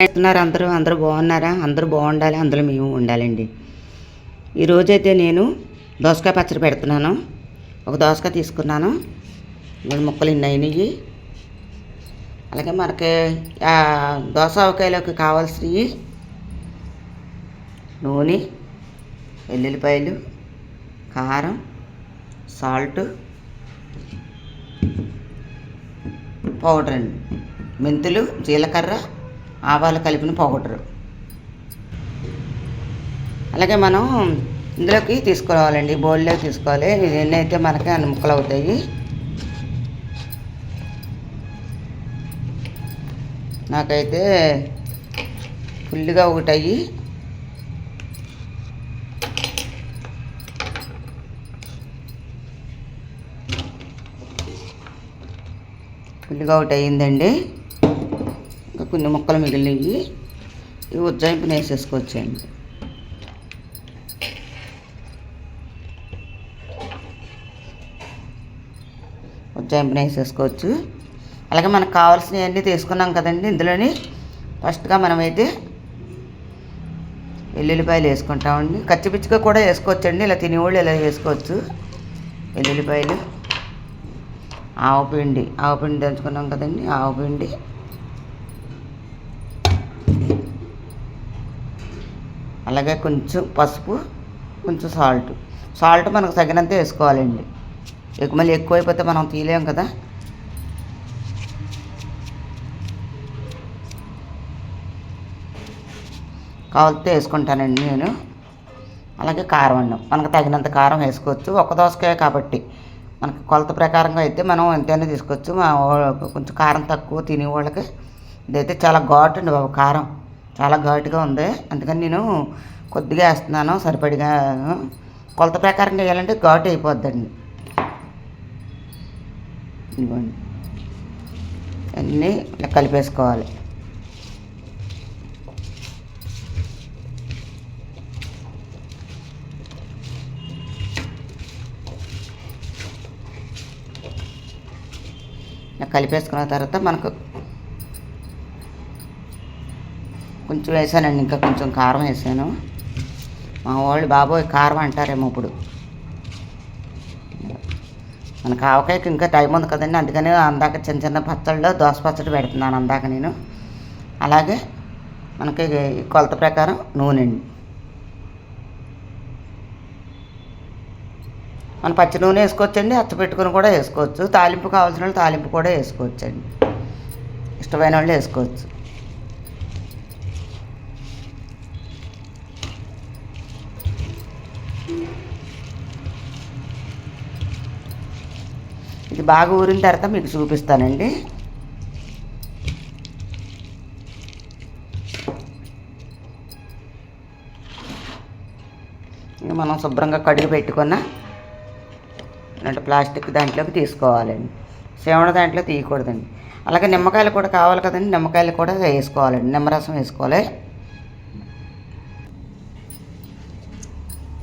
ఎట్టున్నారు అందరూ అందరూ బాగున్నారా? అందరూ బాగుండాలి, అందులో మేము ఉండాలండి. ఈరోజైతే నేను దోసకాయ పచ్చడి పెడుతున్నాను. ఒక దోసకాయ తీసుకున్నాను, 3 ముక్కలు ఇన్ని అయినాయి. అలాగే మనకి దోసకాయలోకి కావాల్సినవి నూనె, వెల్లుల్లిపాయలు, కారం, సాల్ట్, పౌడర్ అండి, మెంతులు, జీలకర్ర, ఆవాలు కలిపిన పౌడరు. అలాగే మనం ఇందులోకి తీసుకోవాలండి, బౌల్లోకి తీసుకోవాలి. ఎన్ని అయితే మనకి అన్ని ముక్కలు అవుతాయి. నాకైతే ఫుల్గా ఒకటి అయ్యి ఫుల్గా ఒకటి అయ్యిందండి. ఇంకా కొన్ని ముక్కలు మిగిలినవి, ఇవి ఉజ్జాయింపుని వేసేసుకోవచ్చండి. ఉజ్జాయింపుని వేసేసుకోవచ్చు. అలాగే మనకు కావాల్సినవన్నీ తీసుకున్నాం కదండి. ఇందులోని ఫస్ట్గా మనమైతే వెల్లుల్లిపాయలు వేసుకుంటామండి. కచ్చిపిచ్చిగా కూడా వేసుకోవచ్చండి, ఇలా తినేవాళ్ళు ఇలా వేసుకోవచ్చు. వెల్లుల్లిపాయలు, ఆవపిండి దంచుకున్నాం కదండి, ఆవపిండి, అలాగే కొంచెం పసుపు, కొంచెం సాల్ట్ మనకు తగినంత వేసుకోవాలండి. మళ్ళీ ఎక్కువైపోతే మనం తీయలేం కదా. కావాలితే వేసుకుంటానండి నేను. అలాగే కారం అండి, మనకు తగినంత కారం వేసుకోవచ్చు. ఒక్క దోసకాయ కాబట్టి మనకు కొలత ప్రకారంగా అయితే మనం ఎంతైనా తీసుకోవచ్చు. కొంచెం కారం తక్కువ తినే వాళ్ళకి ఇదైతే చాలా ఘాటు అండి బాబు, కారం చాలా ఘాటుగా ఉంది. అందుకని నేను కొద్దిగా వేస్తున్నాను, సరిపడిగా. కొలత ప్రకారంగా వేయాలంటే ఘాటు అయిపోద్దండి. ఇదిగోండి, అన్నీ ఇలా కలిపేసుకోవాలి. కలిపేసుకున్న తర్వాత మనకు కొంచెం వేసానండి, ఇంకా కొంచెం కారం వేసాను. మా వాళ్ళు బాబోయ్ కారం అంటారేమో ఇప్పుడు. మనకు ఆవకాయకి ఇంకా టైం ఉంది కదండి, అందుకని అందాక చిన్న చిన్న పచ్చళ్ళు దోస పచ్చడి పెడుతున్నాను అందాక నేను. అలాగే మనకి కొలత ప్రకారం నూనె అండి, మన పచ్చి నూనె వేసుకోవచ్చండి, అచ్చపెట్టుకుని కూడా వేసుకోవచ్చు. తాలింపు కావాల్సిన వాళ్ళు తాలింపు కూడా వేసుకోవచ్చండి, ఇష్టమైన వాళ్ళు వేసుకోవచ్చు. ఇది బాగా ఊరిన తర్వాత మీకు చూపిస్తానండి. మనం శుభ్రంగా కడిగి పెట్టుకున్న అంటే ప్లాస్టిక్ దాంట్లోకి తీసుకోవాలండి, సేవణ దాంట్లో తీయకూడదండి. అలాగే నిమ్మకాయలు కూడా కావాలి కదండి, నిమ్మకాయలు కూడా వేసుకోవాలండి, నిమ్మరసం వేసుకోవాలి.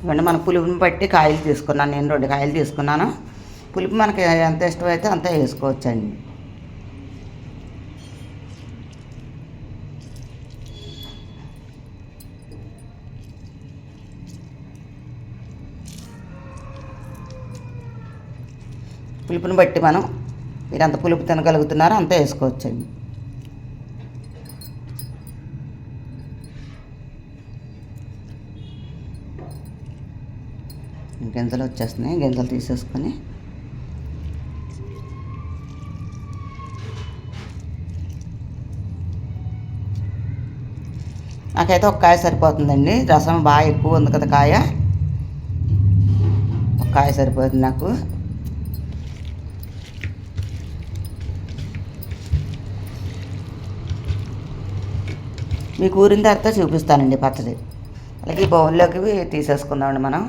ఇవన్నీ మన పులుపుని బట్టి కాయలు తీసుకున్నాను నేను, 2 కాయలు తీసుకున్నాను. పులుపు మనకి ఎంత ఇష్టమైతే అంత వేసుకోవచ్చండి. పులుపుని బట్టి మీరు ఎంత పులుపు తినగలుగుతున్నారో అంత వేసుకోవచ్చండి. గింజలు వచ్చేస్తున్నాయి, గింజలు తీసేసుకొని నాకైతే ఒక కాయ సరిపోతుందండి. రసం బాగా ఎక్కువ ఉంది కదా, కాయ ఒక కాయ సరిపోతుంది నాకు. మీకు ఊరిన తర్వాత చూపిస్తానండి పచ్చడి. అలాగే ఈ బౌల్లోకి తీసేసుకుందామండి మనం.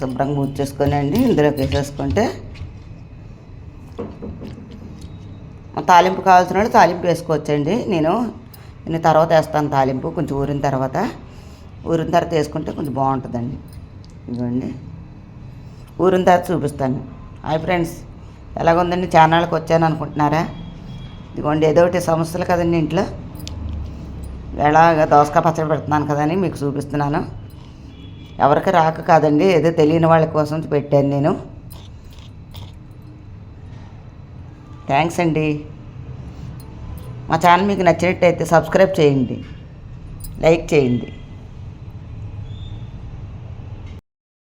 శుభ్రంగా ముచ్చేసుకొని అండి ఇందులోకి వేసేసుకుంటే తాలింపు కావాల్సిన వాళ్ళు తాలింపు వేసుకోవచ్చండి. నేను తర్వాత వేస్తాను తాలింపు కొంచెం ఊరిన తర్వాత వేసుకుంటే కొంచెం బాగుంటుందండి. ఇదిగోండి ఊరిన తర్వాత చూపిస్తాను. హాయ్ ఫ్రెండ్స్, ఎలాగుందండి? ఛానల్కి వచ్చాను అనుకుంటున్నారా? ఇదిగోండి ఏదో ఒకటి సమస్యలు కదండి ఇంట్లో, ఎలాగ దోసకాయ పచ్చడి పెడుతున్నాను కదని మీకు చూపిస్తున్నాను. ఎవరికి రాక కాదండి, ఏదో తెలియని వాళ్ళ కోసం పెట్టాను నేను. థ్యాంక్స్ అండి. మా ఛానల్ మీకు నచ్చినట్టయితే సబ్స్క్రైబ్ చేయండి, లైక్ చేయండి.